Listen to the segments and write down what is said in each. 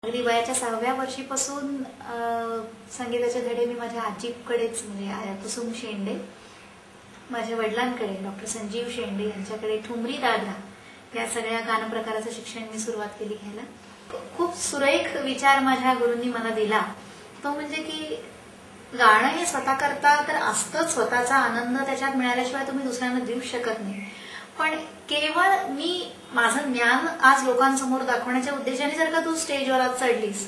अगदी वयाच्या 6व्या वर्षीपासून संगीताचे धडे मी माझ्या आजीकडेच म्हणजे कुसुम शेंडे, माझ्या वडिलांकडे डॉक्टर संजीव शेंडे यांच्याकडे ठुमरी दादरा या सगळ्या गान प्रकाराचं शिक्षण मी सुरुवात केली घ्यायला. खूप सुरेख विचार माझ्या गुरूंनी मला दिला तो म्हणजे की गाणं हे स्वतः करता तर असतंच, स्वतःचा आनंद त्याच्यात मिळाल्याशिवाय तुम्ही दुसऱ्यांना देऊ शकत नाही. पण केवळ मी माझं ज्ञान आज लोकांसमोर दाखवण्याच्या उद्देशाने जर का तू स्टेजवर आज चढलीस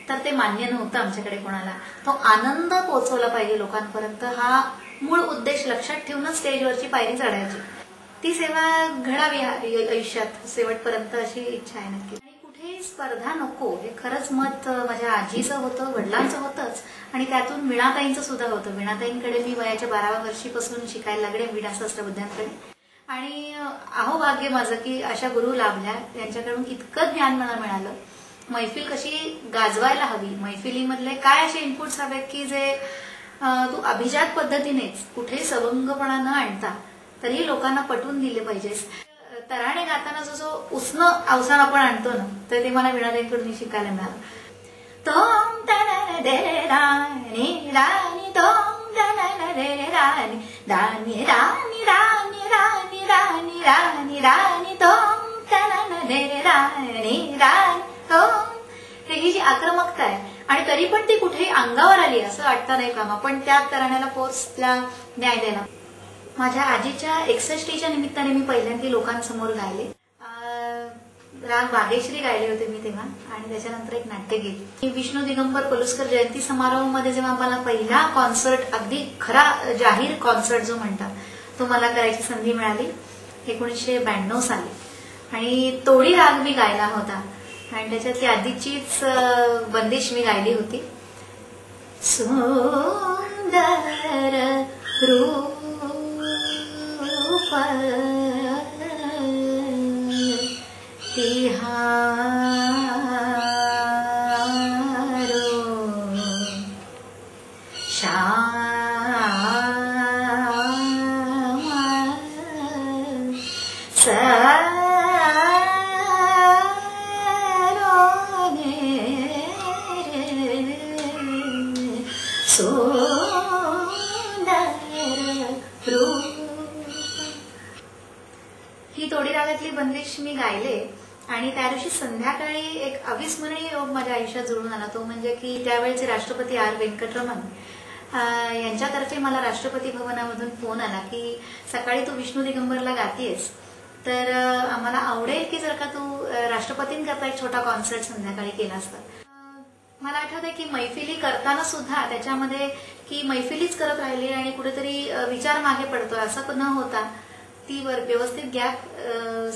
तर ते मान्य नव्हतं आमच्याकडे कोणाला. तो आनंद पोहोचवला पाहिजे लोकांपर्यंत हा मूळ उद्देश लक्षात ठेवूनच स्टेजवरची पायरी चढायची. ती सेवा घडावी आयुष्यात शेवटपर्यंत अशी इच्छा आहे नक्की. आणि कुठेही स्पर्धा नको हे खरंच मत माझ्या आजीचं होतं, वडिलांचं होतंच आणि त्यातून वीणाताईंचं सुद्धा होतं. वीणाताईंकडे मी वयाच्या 12व्या वर्षीपासून शिकायला लागले वीणा सहस्त्रबुद्ध्यांकडे. आणि अहो भाग्य माझं की अशा गुरु लाभल्या, त्यांच्याकडून इतकं ज्ञान मला मिळालं. मैफिल कशी गाजवायला हवी, मैफिलीमधले काय असे इनपुट्स हवेत की जे तू अभिजात पद्धतीनेच कुठेही सवंगपणा न आणता तरीही लोकांना पटवून दिले पाहिजेस. तराणे गाताना जो उसनं अवसान आपण आणतो ना, तर ते मला वीणाताईंकडून शिकायला मिळालं. तोम तनन दे राणी राणी तोम तनन दे राणी राणी राणी राणी राणी राणी राणी राणी तोम तनन दे राणी राणी तोम. ही जी आक्रमकता आहे आणि तरी पण ती कुठेही अंगावर आली असं वाटतं नाही कामा, पण त्या तराण्याला फोर्सला न्याय दिला. माझ्या आजीच्या 61च्या निमित्ताने मी पहिल्यांदा लोकांसमोर गायले. राग बागेश्री गायले होते मी तेव्हा आणि त्याच्यानंतर एक नाट्य गेली. विष्णू दिगंबर पलुस्कर जयंती समारोहामध्ये जेव्हा मला पहिला कॉन्सर्ट, अगदी खरा जाहीर कॉन्सर्ट जो म्हणतात, तो मला करायची संधी मिळाली 1992 साली. आणि तोडी राग मी गायला होता आणि त्याच्यातली आधीचीच बंदिश मी गायली होती. सुंदर रूप तिहारो श्याम ही तोडी रागातली बंदिश मी गायले. आणि त्या दिवशी संध्याकाळी एक अविस्मरणीय योग माझ्या आयुष्यात जुळून आला. तो म्हणजे की त्यावेळेचे राष्ट्रपती आर व्यंकटरमण यांच्यातर्फे मला राष्ट्रपती भवनामधून फोन आला की सकाळी तू विष्णू दिगंबरला गातीयस तर आम्हाला आवडेल की जर का तू राष्ट्रपतींकरता एक छोटा कॉन्सर्ट संध्याकाळी केला असता. मला आठवतंय की मैफिली करताना सुद्धा त्याच्यामध्ये की मैफिलीच करत राहिली आणि कुठेतरी विचार मागे पडतोय असं न होता ती व्यवस्थित गॅप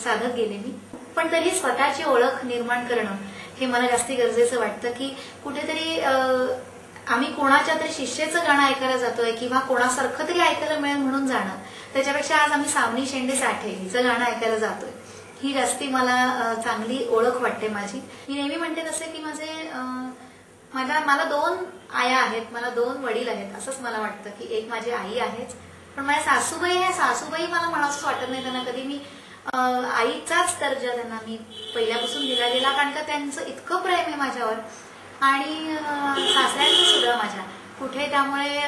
साधत गेले मी. पण तरी स्वतःची ओळख निर्माण करणं हे मला जास्ती गरजेचं वाटतं की कुठेतरी आम्ही कोणाच्या तरी शिष्याचं गाणं ऐकायला जातोय किंवा कोणासारखं तरी ऐकायला मिळेल म्हणून जाणं, त्याच्यापेक्षा आज आम्ही सावनी शेंडे साठे हिचं गाणं ऐकायला जातोय ही जास्ती मला चांगली ओळख वाटते माझी. मी नेहमी म्हणते तसे की मला 2 आया आहेत, मला 2 वडील आहेत असंच मला वाटतं की एक माझी आई आहेच, पण माझ्या सासूबाई आहे. सासूबाई मला म्हणावंसं वाटत नाही त्यांना कधी मी आईचाच दर्जा त्यांना मी पहिल्यापासून दिला गेला, कारण का त्यांचं इतकं प्रेम आहे माझ्यावर. आणि सासऱ्यांचं सुद्धा माझ्या कुठे, त्यामुळे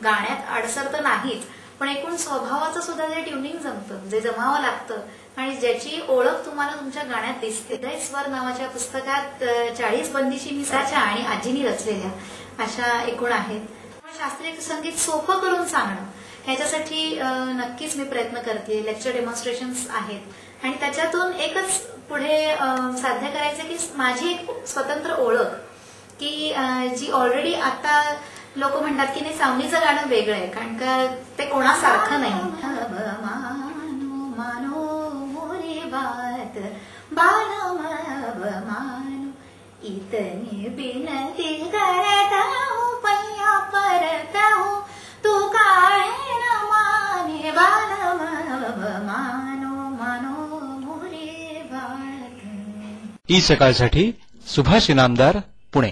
गाण्यात अडसर तर नाहीच, पण एकूण स्वभावाचं सुद्धा जे ट्युनिंग जमतं, जे जमावं लागतं आणि ज्याची ओळख तुम्हाला तुमच्या गाण्यात दिसते. हृदय स्वर नावाच्या पुस्तकात 40 बंदिशी मी साच्या आणि आजीनी रचलेल्या अशा एकूण आहेत. शास्त्रीय संगीत सोपं करून सांगणं ह्याच्यासाठी नक्कीच मी प्रयत्न करते. लेक्चर डेमॉन्स्ट्रेशन्स आहेत आणि त्याच्यातून एकच पुढे साध्य करायचं की माझी एक स्वतंत्र ओळख की जी ऑलरेडी आता लोक म्हणतात की नाही सावनीचं गाणं वेगळं आहे, कारण का ते कोणासारखं नाही. इतनी बिनती करता हूँ पैया परता हूँ तू काय न माने बाल मानो मानो मोरे बाळ. ई सकाळसाठी सुभाष इनामदार, पुणे.